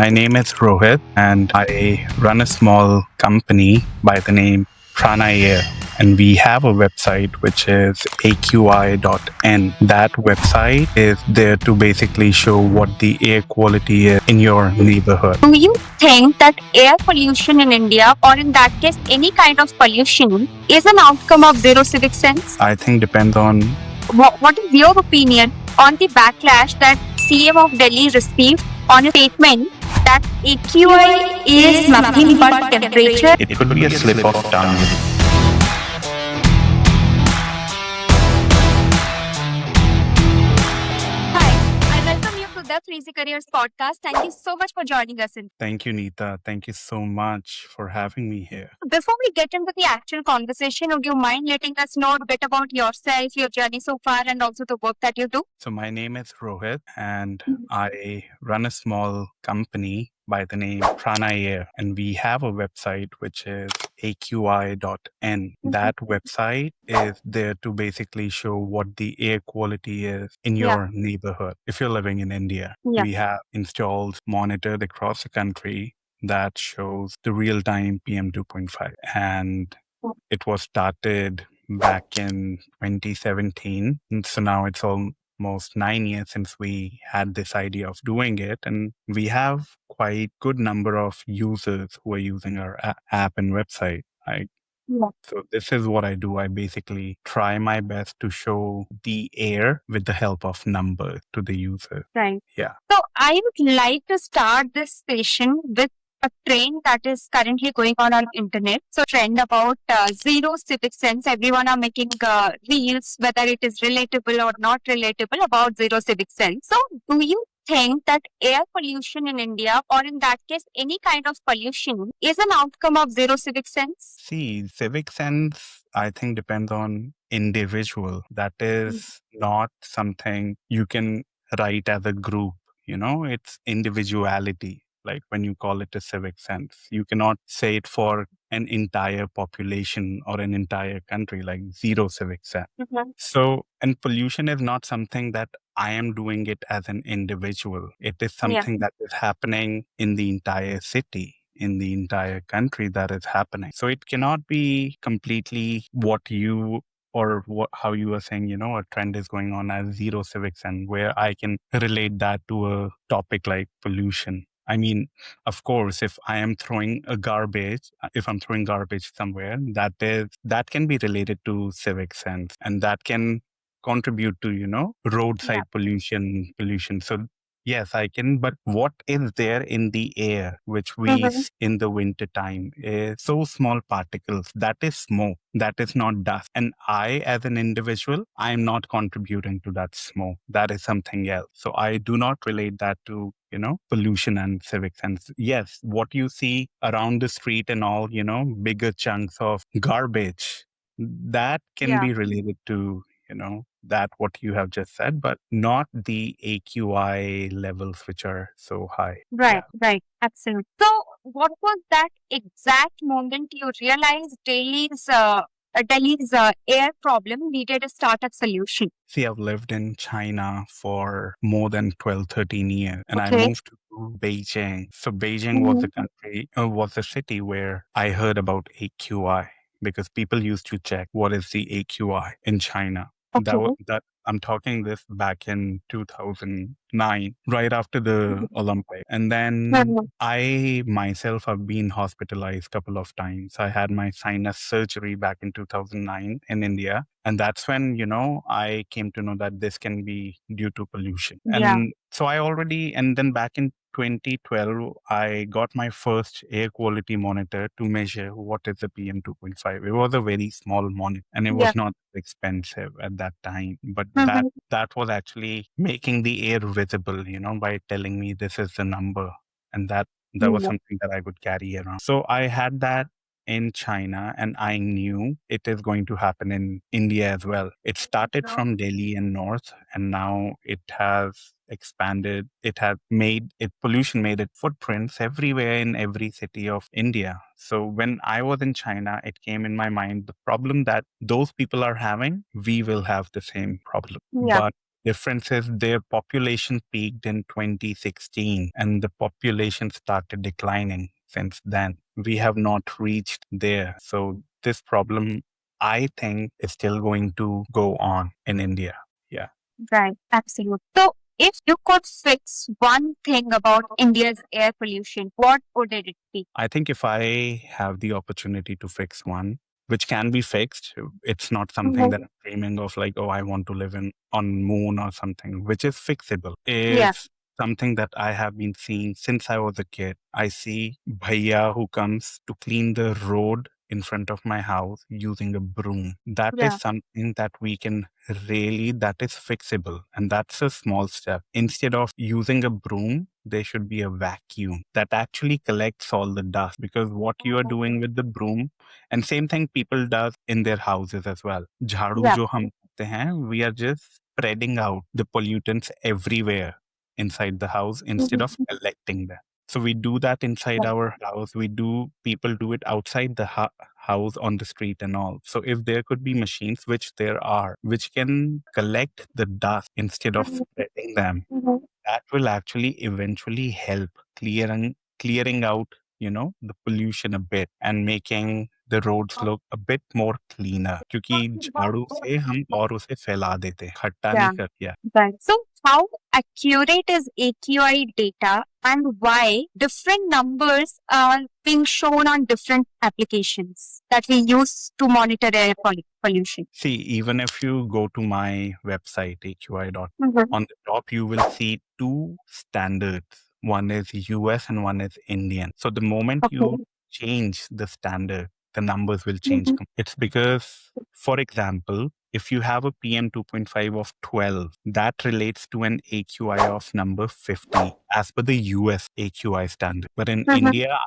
My name is Rohit, and I run a small company by the name Prana Air. And we have a website which is aqi.n. That website is there to basically show what the air quality is in your neighborhood. Do you think that air pollution in India, or in that case, any kind of pollution, is an outcome of zero civic sense? I think depends on What is your opinion on the backlash that CM of Delhi received on his statement that AQI is nothing but temperature? it could be a slip of tongue. Hi, I welcome you to the 3C Careers podcast. Thank you so much for joining us. Thank you, Nita. Thank you so much for having me here. Before we get into the actual conversation, would you mind letting us know a bit about yourself, your journey so far, and also the work that you do? So my name is Rohit, and I run a small company by the name Prana Air. And we have a website which is aqi.n. That website is there to basically show what the air quality is in your neighborhood. If you're living in India, we have installed monitors across the country that shows the real-time PM 2.5. And it was started back in 2017. And so now it's almost 9 years since we had this idea of doing it. And we have quite good number of users who are using our app and website. So this is what I do. I basically try my best to show the air with the help of numbers to the user. Right. Yeah. So I would like to start this session with a trend that is currently going on internet. So trend about zero civic sense. Everyone are making reels, whether it is relatable or not relatable, about zero civic sense. So do you think that air pollution in India, or in that case, any kind of pollution, is an outcome of zero civic sense? See, civic sense, I think, depends on individual. That is not something you can write as a group. It's individuality. Like when you call it a civic sense, you cannot say it for an entire population or an entire country, like zero civic sense. So, and pollution is not something that I am doing it as an individual. It is something that is happening in the entire city, in the entire country that is happening. So it cannot be completely what you or how you were saying, a trend is going on as zero civics, and where I can relate that to a topic like pollution. I mean, of course, if I'm throwing garbage somewhere, that can be related to civic sense, and that can contribute to roadside pollution. So yes, I can. But what is there in the air, which we in the winter time, is so small particles. That is smoke. That is not dust. And I, as an individual, I am not contributing to that smoke. That is something else. So I do not relate that to pollution and civic sense. Yes, what you see around the street and all, bigger chunks of garbage, that can be related to that what you have just said, but not the AQI levels which are so high. Right, right, absolutely. So, what was that exact moment you realized Delhi's air problem needed a startup solution? See, I've lived in China for more than 12, 13 years, and I moved to Beijing. So Beijing was the was the city where I heard about AQI, because people used to check what is the AQI in China. That I'm talking this back in 2009, right after the Olympics. And then I myself have been hospitalized a couple of times. I had my sinus surgery back in 2009 in India. And that's when, I came to know that this can be due to pollution. And so and then back in 2012, I got my first air quality monitor to measure what is the PM 2.5. It was a very small monitor, and it was not expensive at that time. But that was actually making the air visible, by telling me this is the number. And that was something that I would carry around. So I had that in China, and I knew it is going to happen in India as well. It started from Delhi and north, and now it has expanded. Pollution made it footprints everywhere in every city of India. So when I was in China, it came in my mind, the problem that those people are having, we will have the same problem. But difference is their population peaked in 2016 and the population started declining since then. We have not reached there. So this problem, I think, is still going to go on in India. Yeah. Right, absolutely. So, if you could fix one thing about India's air pollution, what would it be? I think if I have the opportunity to fix one, which can be fixed, it's not something that I'm dreaming of like, oh, I want to live in on moon or something, which is fixable. Yeah, It's something that I have been seeing since I was a kid. I see bhaiya who comes to clean the road in front of my house using a broom. That is yeah, something that we can really, that is fixable. And that's a small step. Instead of using a broom, there should be a vacuum that actually collects all the dust, because what you are doing with the broom, and same thing people does in their houses as well. Jharu yeah. jo hum करते हैं, we are just spreading out the pollutants everywhere inside the house instead of collecting them. So we do that inside our house. People do it outside the house on the street and all. So if there could be machines, which there are, which can collect the dust instead of spreading them, that will actually eventually help clearing out, the pollution a bit and making the roads look a bit more cleaner. क्योंकि झाड़ू से हम और उसे फैला देते हैं, खट्टा नहीं Yeah. करते. Right. So, how accurate is AQI data and why different numbers are being shown on different applications that we use to monitor air pollution? See, even if you go to my website, AQI. Mhm. On the top, you will see two standards. One is US and one is Indian. So the moment Okay. you change the standard, the numbers will change. It's because, for example, if you have a PM 2.5 of 12, that relates to an AQI of number 50 as per the US AQI standard. But in India,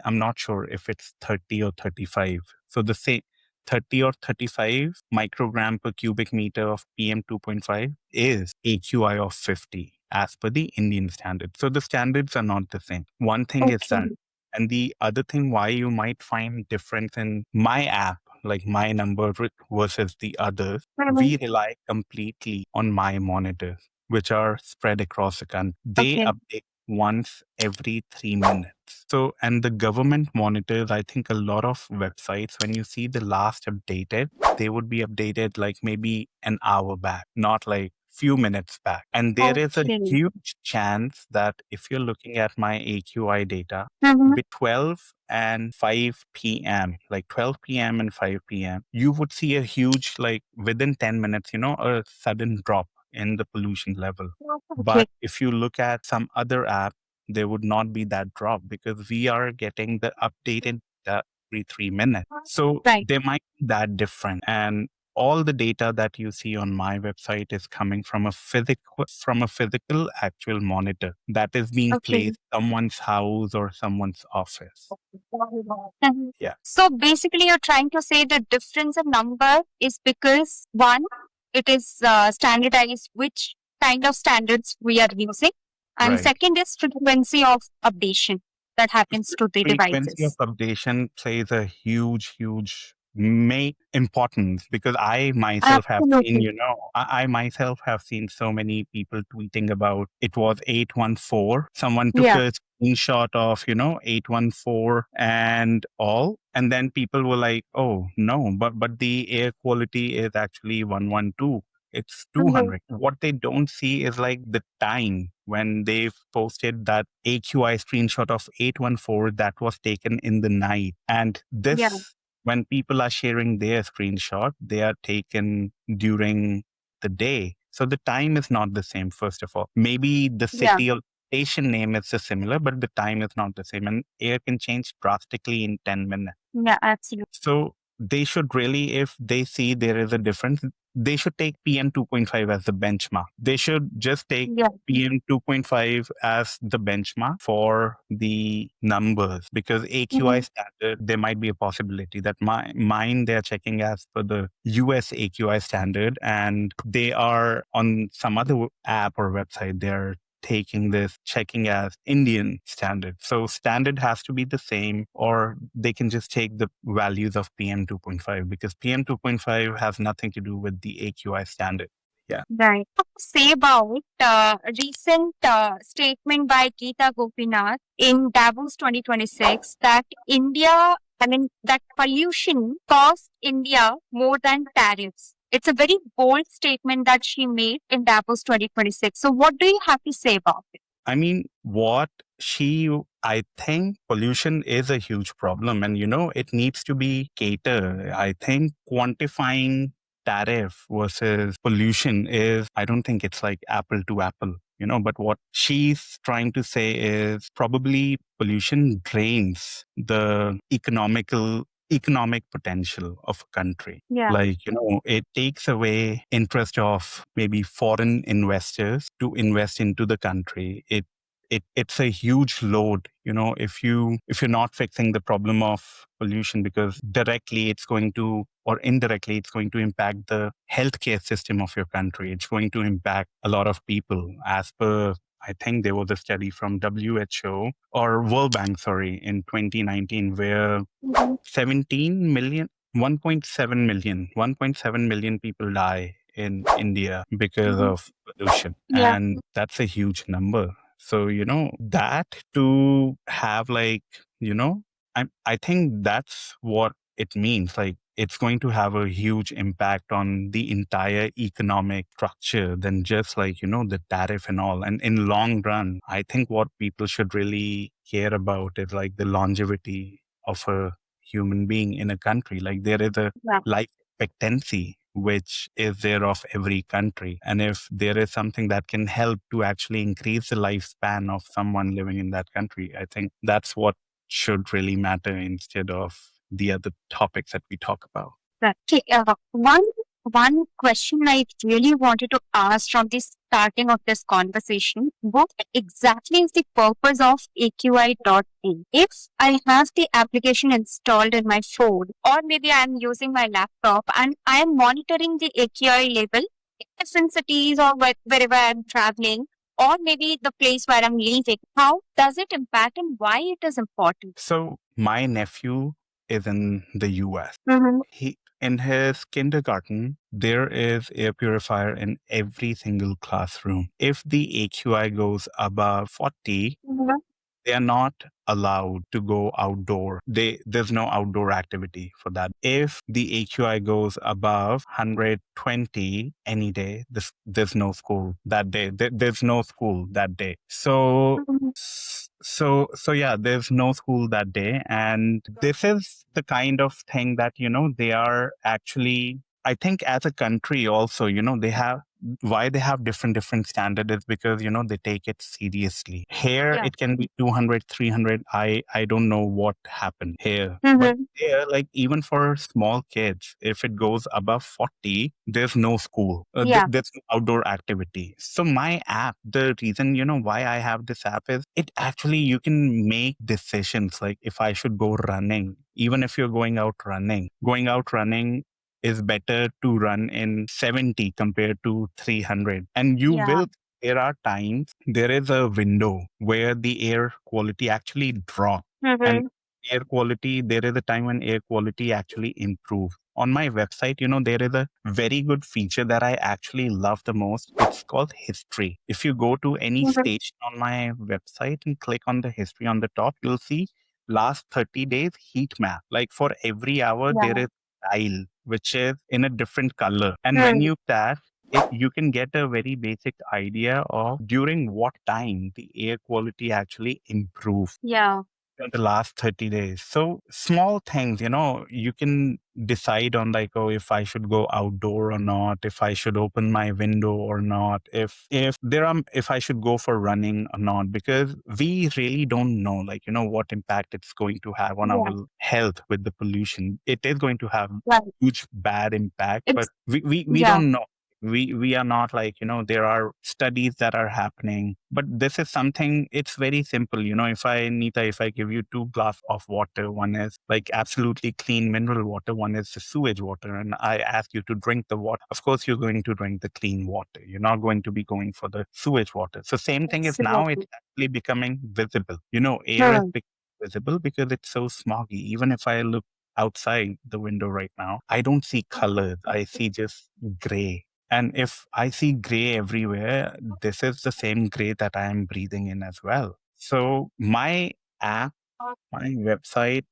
I'm not sure if it's 30 or 35. So the same 30 or 35 microgram per cubic meter of PM 2.5 is AQI of 50 as per the Indian standard. So the standards are not the same. One thing is that. And the other thing why you might find difference in my app, like my number versus the others, we rely completely on my monitors, which are spread across the country. They update once every 3 minutes. So, and the government monitors, I think a lot of websites, when you see the last updated, they would be updated like maybe an hour back, not like few minutes back. And there is a huge chance that if you're looking at my AQI data, with 12 and 5 p.m., like 12 p.m. and 5 p.m., you would see a huge, like within 10 minutes, a sudden drop in the pollution level. But if you look at some other app, there would not be that drop because we are getting the updated data every 3 minutes. So they might be that different. And all the data that you see on my website is coming from a physical actual monitor that is being placed in someone's house or someone's office. Yeah. So basically, you're trying to say the difference in number is because one, it is standardized which kind of standards we are using, and Right. second is frequency of updation that happens to the Frequency of devices. updation plays a huge importance because I myself have seen, I myself have seen so many people tweeting about it was 814. Someone took Yeah. a screenshot of, 814 and all. And then people were like, oh no, but the air quality is actually 112. It's 200. What they don't see is like the time when they posted that AQI screenshot of 814 that was taken in the night. And this, when people are sharing their screenshot, they are taken during the day. So the time is not the same, first of all. Maybe the city or station name is similar, but the time is not the same. And air can change drastically in 10 minutes. Yeah, absolutely. So they should really, if they see there is a difference, they should take PM 2.5 as the benchmark. They should just take PM 2.5 as the benchmark for the numbers because AQI standard, there might be a possibility that mine they're checking as per the US AQI standard and they are on some other app or website, they're taking this, checking as Indian standard. So standard has to be the same, or they can just take the values of PM 2.5 because PM 2.5 has nothing to do with the AQI standard. Yeah. Right. What to say about a recent statement by Geeta Gopinath in Davos 2026 that that pollution cost India more than tariffs. It's a very bold statement that she made in Davos 2026. So, what do you have to say about it? I mean, I think pollution is a huge problem and, it needs to be catered. I think quantifying tariff versus pollution I don't think it's like apple to apple, but what she's trying to say is probably pollution drains the economic potential of a country. Yeah. Like, it takes away interest of maybe foreign investors to invest into the country. It's a huge load, if you're not fixing the problem of pollution, because directly it's going to, or indirectly it's going to impact the healthcare system of your country. It's going to impact a lot of people. As per, I think there was a study from WHO or World Bank, sorry, in 2019, where Mhm. 17 million, 1.7 million people die in India because Mhm. of pollution. Yeah. And that's a huge number. So, that to have like, I think that's what it means. Like, it's going to have a huge impact on the entire economic structure than just like, the tariff and all. And in long run, I think what people should really care about is like the longevity of a human being in a country. Like, there is a Yeah. life expectancy which is there of every country. And if there is something that can help to actually increase the lifespan of someone living in that country, I think that's what should really matter instead of the other topics that we talk about. Right. Okay, one question I really wanted to ask from the starting of this conversation: what exactly is the purpose of AQI.in? If I have the application installed in my phone, or maybe I'm using my laptop and I am monitoring the AQI level in different cities or wherever I'm traveling, or maybe the place where I'm leaving, how does it impact and why it is important? So my nephew is in the US. Mm-hmm. In his kindergarten, there is air purifier in every single classroom. If the AQI goes above 40, they are not allowed to go outdoor. There's no outdoor activity for that. If the AQI goes above 120 any day, there's no school that day. There's no school that day. So yeah, there's no school that day. And this is the kind of thing that, they are actually, I think as a country also, why they have different standard is because, they take it seriously. Here, Yeah. it can be 200, 300. I don't know what happened here. But Mm-hmm. here, like even for small kids, if it goes above 40, there's no school. Yeah. There's no outdoor activity. So my app, the reason, why I have this app is it actually, you can make decisions like if I should go running, even if you're going out running is better to run in 70 compared to 300. And Yeah. there are times, there is a window where the air quality actually drops. And Mm-hmm. there is a time when air quality actually improves. On my website, there is a very good feature that I actually love the most. It's called history. If you go to any Mm-hmm. station on my website and click on the history on the top, you'll see last 30 days heat map. Like for every hour, Yeah. there is tile which is in a different color. And when Mm. you tap it, you can get a very basic idea of during what time the air quality actually improves Yeah. in the last 30 days. So small things, you can decide on like, oh, if I should go outdoor or not, if I should open my window or not, if I should go for running or not, because we really don't know, like, what impact it's going to have on Yeah. our health with the pollution. It is going to have Right. huge bad impact, but It's we yeah. don't know. We are not like, there are studies that are happening, but this is something, it's very simple. If I give you two glass of water, one is like absolutely clean mineral water, one is the sewage water, and I ask you to drink the water, of course you're going to drink the clean water. You're not going to be going for the sewage water. So same thing is now it's Absolutely. actually becoming visible. Air is Hmm. becoming visible because it's so smoggy. Even if I look outside the window right now, I don't see colors, I see just gray. And if I see gray everywhere, this is the same gray that I am breathing in as well. So my app, my website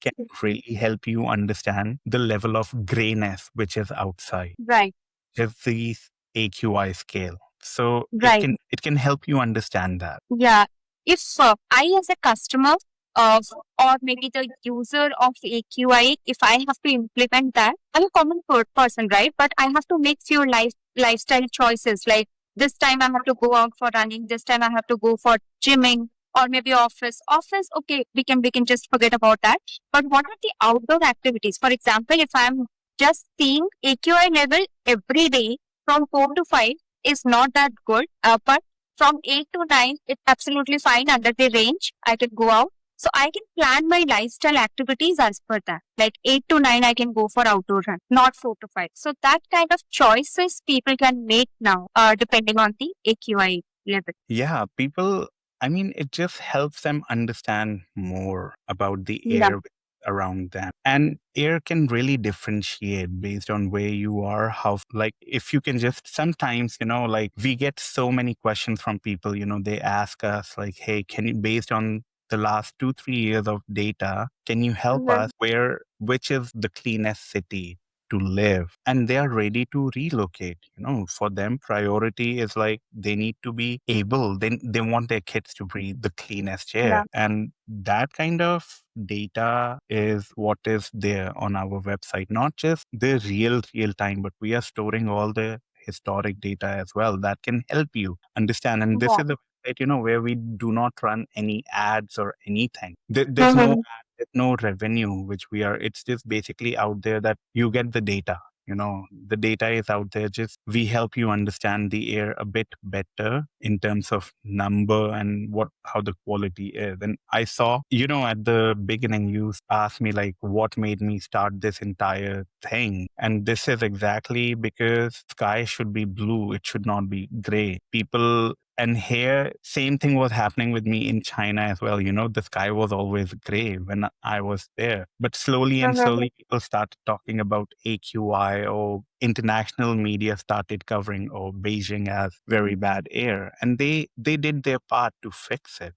can really help you understand the level of grayness which is outside. Right. Just the AQI scale. So Right. it can help you understand that. Yeah. If I, as a customer of, or maybe the user of AQI, if I have to implement that, I'm a common person, right? But I have to make few lifestyle choices. Like this time I have to go out for running. This time I have to go for gymming, or maybe office. Office, okay, we can just forget about that. But what are the outdoor activities? For example, if I'm just seeing AQI level every day from 4 to 5 is not that good. But from 8 to 9, it's absolutely fine under the range. I can go out. So I can plan my lifestyle activities as per that. Like 8 to 9, I can go for outdoor run, not 4 to 5. So that kind of choices people can make now, depending on the AQI level. Yeah, people, I mean, it just helps them understand more about the Yeah. air around them. And air can really differentiate based on where you are, how, like, if you can just sometimes, like, we get so many questions from people, they ask us, like, hey, can you, based on the last 2, 3 years of data, can you help us which is the cleanest city to live? And they are ready to relocate. For them, priority is like they need to be able, they want their kids to breathe the cleanest air. And that kind of data is what is there on our website, not just the real time, but we are storing all the historic data as well that can help you understand. And this is a website, where we do not run any ads or anything. There's no ad, there's no revenue which we are, it's just basically out there that you get the data. The data is out there. Just we help you understand the air a bit better in terms of number and how the quality is. And I saw, at the beginning, you asked me like what made me start this entire thing. And this is exactly because sky should be blue. It should not be gray. People, and here, same thing was happening with me in China as well. The sky was always gray when I was there. But slowly and slowly, people started talking about AQI, or international media started covering, Beijing has very bad air. And they did their part to fix it.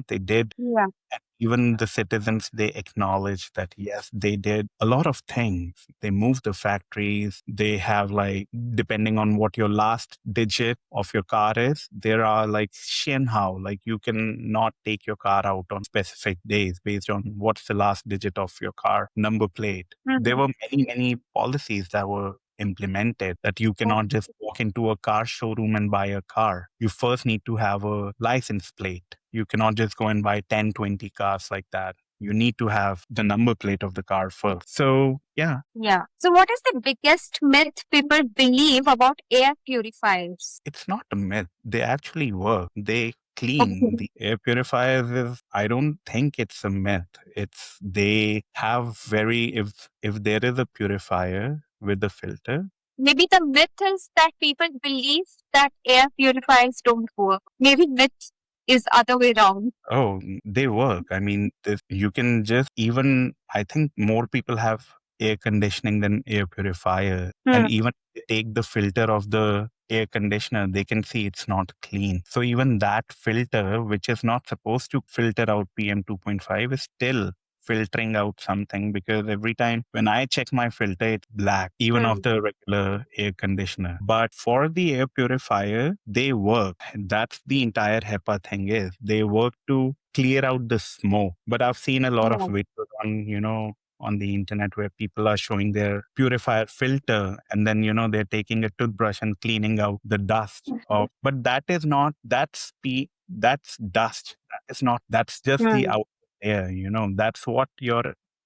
They did. Yeah. And even the citizens, they acknowledge that, yes, they did a lot of things. They moved the factories. They have, like, depending on what your last digit of your car is, there are like Xianhao, like you can not take your car out on specific days based on what's the last digit of your car number plate. There were many policies that were implemented that you cannot just walk into a car showroom and buy a car. You first need to have a license plate. You cannot just go and buy 10, 20 cars like that. You need to have the number plate of the car first. So, yeah. Yeah. So what is the biggest myth people believe about air purifiers? It's not a myth. They actually work. They clean. The air purifiers is, I don't think it's a myth. It's, they have if there is a purifier with a filter. Maybe the myth is that people believe that air purifiers don't work. Maybe myth is other way around. Oh, they work. I mean, you can just, even, I think more people have air conditioning than air purifier. And even if they take the filter of the air conditioner, they can see it's not clean. So even that filter, which is not supposed to filter out PM 2.5, is still filtering out something, because every time when I check my filter, it's black, even of the regular air conditioner. But for the air purifier, they work. That's the entire HEPA thing is. They work to clear out the smoke. But I've seen a lot of videos on the internet where people are showing their purifier filter, and then they're taking a toothbrush and cleaning out the dust. But that is not, that's dust. That is not, that's just the out air. That's what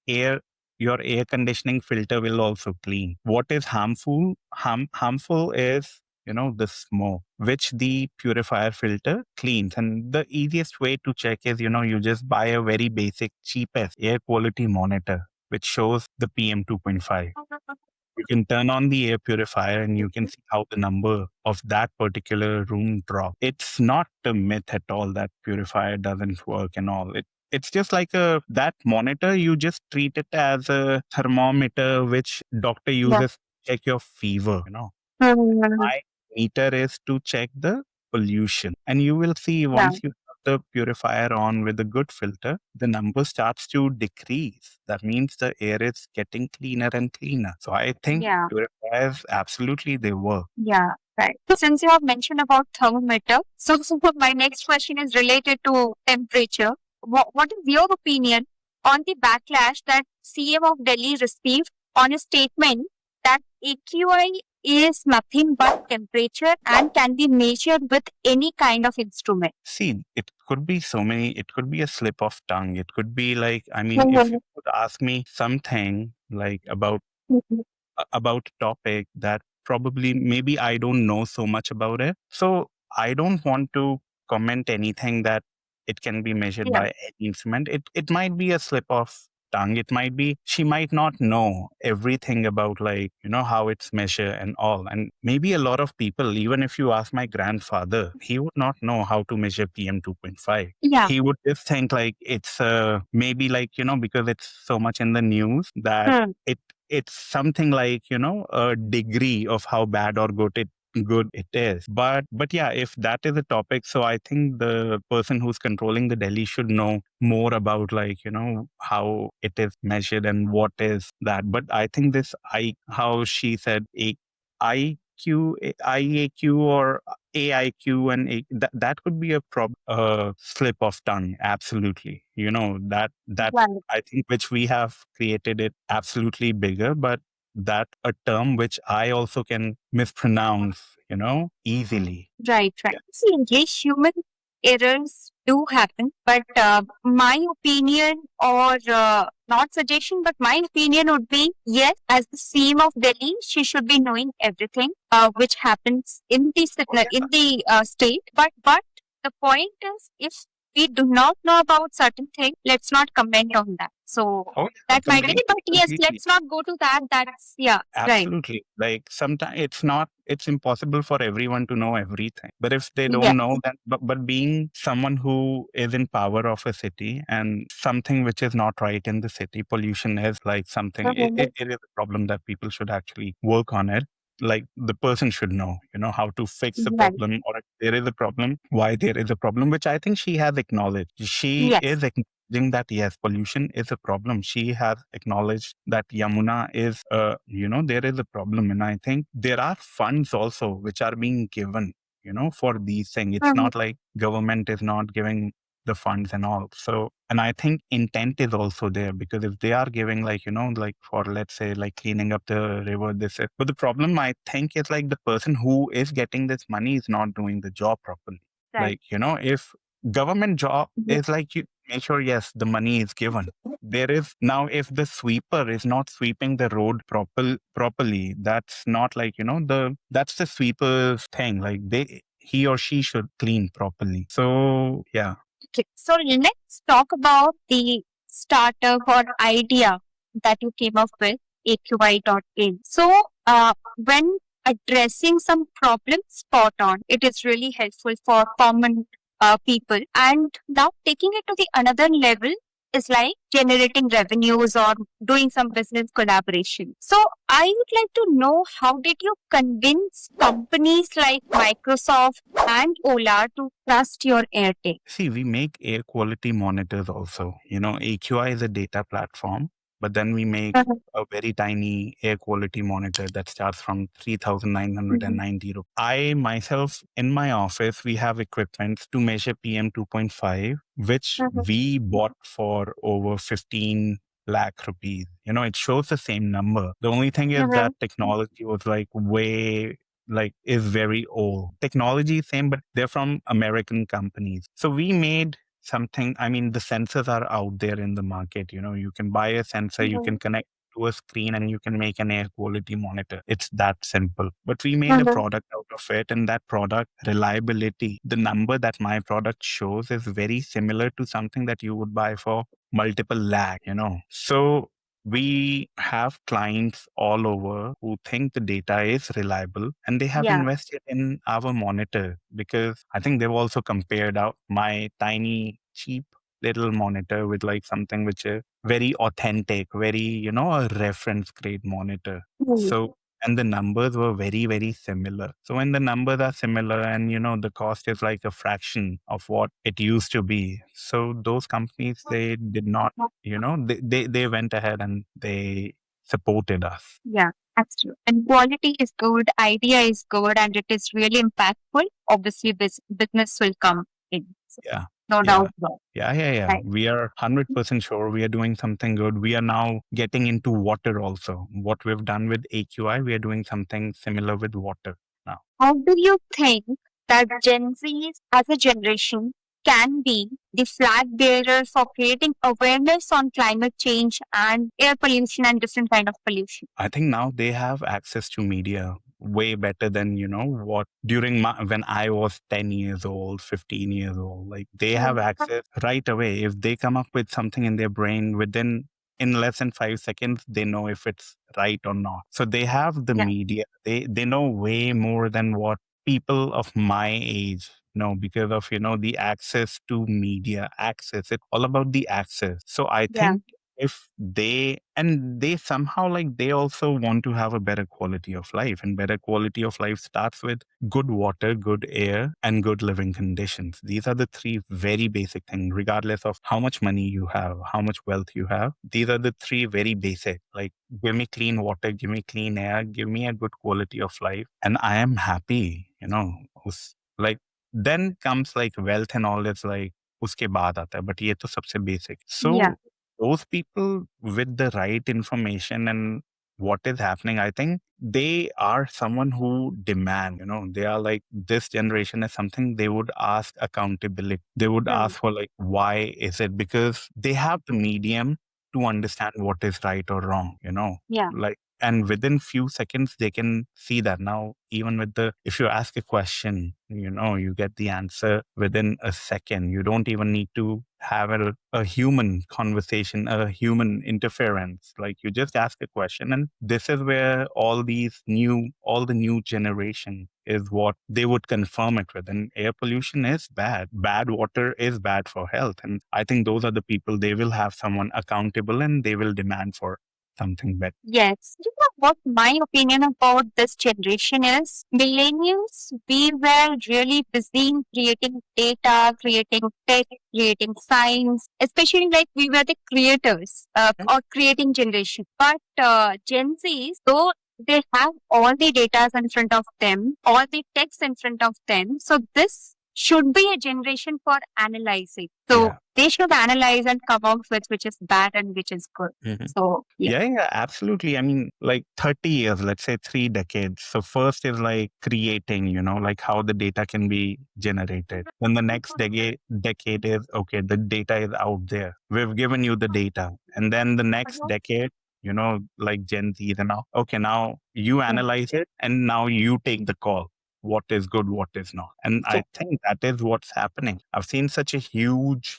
air your air conditioning filter will also clean. What is harmful is the smoke, which the purifier filter cleans. And the easiest way to check is you just buy a very basic cheapest air quality monitor which shows the PM 2.5. You can turn on the air purifier and you can see how the number of that particular room drop. It's not a myth at all that purifier doesn't work and all. It's just like that monitor, you just treat it as a thermometer which doctor uses to check your fever. My meter is to check the pollution. And you will see Yeah. once you have the purifier on with a good filter, the number starts to decrease. That means the air is getting cleaner and cleaner. So I think Yeah. purifiers absolutely they work. Yeah, right. So since you have mentioned about thermometer, so my next question is related to temperature. What is your opinion on the backlash that CM of Delhi received on a statement that AQI is nothing but temperature and can be measured with any kind of instrument? See, it could be so many, it could be a slip of tongue. It could be like, I mean, if you could ask me something like about topic that probably maybe I don't know so much about it. So I don't want to comment anything that it can be measured Yeah. by any instrument. It might be a slip of tongue. It might be she might not know everything about like, how it's measured and all. And maybe a lot of people, even if you ask my grandfather, he would not know how to measure PM 2.5. Yeah. He would just think like it's maybe like, because it's so much in the news that it's something like a degree of how bad or good it is, but yeah, if that is a topic, so I think the person who's controlling the Delhi should know more about like how it is measured and what is that. But I think this how she said IQ, IAQ or AIQ and that could be a slip of tongue. Absolutely, that Right. I think which we have created it absolutely bigger, but that a term which I also can mispronounce, easily. Right, right. Yeah. See, yes, human errors do happen, but my opinion, or not suggestion, but my opinion would be yes, as the CM of Delhi, she should be knowing everything which happens in the Oh, yeah. in the state. But the point is, if we do not know about certain thing, let's not comment on that. So Oh, yeah, that might be, but yes, completely. let's not go to that. That's yeah, right. Absolutely. Like sometimes it's impossible for everyone to know everything. But if they don't Yes. know that, but being someone who is in power of a city and something which is not right in the city, pollution is like something, it is a problem that people should actually work on it. Like the person should know, how to fix the Right. problem, or if there is a problem, why there is a problem, which I think she has acknowledged. She Yes. is acknowledging that yes, pollution is a problem. She has acknowledged that Yamuna is, there is a problem. And I think there are funds also which are being given, for these things. It's not like government is not giving the funds and all. So, and I think intent is also there, because if they are giving like, like for, let's say, like cleaning up the river, but the problem I think is like the person who is getting this money is not doing the job properly. Right. Like, if government job is like you make sure, yes, the money is given. There is now, if the sweeper is not sweeping the road properly, that's not like, that's the sweeper's thing. Like he or she should clean properly. So yeah. Okay, so let's talk about the startup or idea that you came up with, AQI.in. So, when addressing some problems spot on, it is really helpful for common people. And now taking it to the another level is like generating revenues or doing some business collaboration. So, I would like to know, how did you convince companies like Microsoft and Ola to trust your AirTag? See, we make air quality monitors also. AQI is a data platform, but then we make a very tiny air quality monitor that starts from 3,990 rupees. I myself, in my office, we have equipment to measure PM 2.5, which we bought for over 15 lakh rupees. It shows the same number. The only thing is that technology was like way like is very old. Technology is same, but they're from American companies. So we made something. I mean, the sensors are out there in the market. You can buy a sensor, you can connect to a screen, and you can make an air quality monitor. It's that simple. But we made a product out of it, and that product reliability, the number that my product shows is very similar to something that you would buy for multiple lakh. So we have clients all over who think the data is reliable, and they have Yeah. invested in our monitor, because I think they've also compared out my tiny cheap little monitor with like something which is very authentic, very, a reference grade monitor. So and the numbers were very, very similar. So when the numbers are similar and, the cost is like a fraction of what it used to be. So those companies, they did not, they went ahead and they supported us. Yeah, that's true. And quality is good, idea is good, and it is really impactful. Obviously, business will come in. So, Yeah. no Yeah. doubt about Yeah. right. We are 100% sure we are doing something good. We are now getting into water also. What we've done with AQI, we are doing something similar with water now. How do you think that Gen Zs as a generation can be the flag bearer for creating awareness on climate change and air pollution and different kind of pollution? I think now they have access to media way better than, what during when I was 10 years old, 15 years old. Like they have access right away. If they come up with something in their brain in less than 5 seconds, they know if it's right or not. So they have the Yeah. media. They know way more than what people of my age know because of, the access to media access. It's all about the access. So I Yeah. think if they somehow like they also want to have a better quality of life, and better quality of life starts with good water, good air, and good living conditions. These are the three very basic things, regardless of how much money you have, how much wealth you have. These are the three very basic, like give me clean water, give me clean air, give me a good quality of life, and I am happy. Like then comes like wealth and all. It's like उसके बाद आता है, but ये तो सबसे basic. So Yeah. those people with the right information and what is happening, I think they are someone who demand, they are like this generation is something they would ask accountability. They would Right. ask for like, why is it? Because they have the medium to understand what is right or wrong, Yeah. like, and within few seconds they can see that. Now even with if you ask a question, you get the answer within a second. You don't even need to have a human conversation, a human interference. Like you just ask a question, and this is where all the new generation is what they would confirm it with. And air pollution is bad. Bad water is bad for health. And I think those are the people, they will have someone accountable and they will demand for something better. Yes. You know what my opinion about this generation is? Millennials, we were really busy in creating data, creating tech, creating science, especially like we were the creators or creating generation. But Gen Zs, though they have all the data in front of them, all the text in front of them. So this should be a generation for analyzing. So Yeah. they should analyze and come out with which is bad and which is good. Mhm. So yeah. Yeah, absolutely. I mean, like 30 years, let's say 3 decades. So first is like creating, like how the data can be generated. Then the next decade is, okay, the data is out there. We've given you the data. And then the next decade, like Gen Z and now, okay, now you analyze it and now you take the call. What is good, what is not. And I think that is what's happening. I've seen such a huge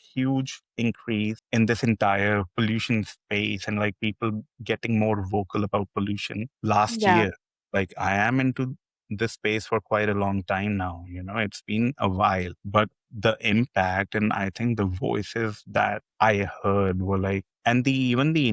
increase in this entire pollution space, and like people getting more vocal about pollution last Yeah. year. Like I am into this space for quite a long time now. It's been a while, but the impact and I think the voices that I heard were like, and even the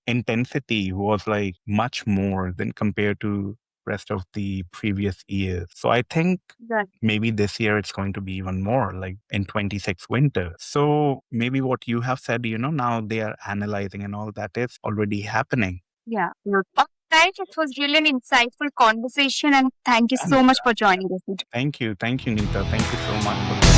intensity was like much more than compared to rest of the previous years. So I think Right. maybe this year it's going to be even more, like in 26 winter. So maybe what you have said, now they are analyzing and all that is already happening. Yeah. All right. It was really an insightful conversation, and thank you so much for joining us. Thank you, Nita. Thank you so much for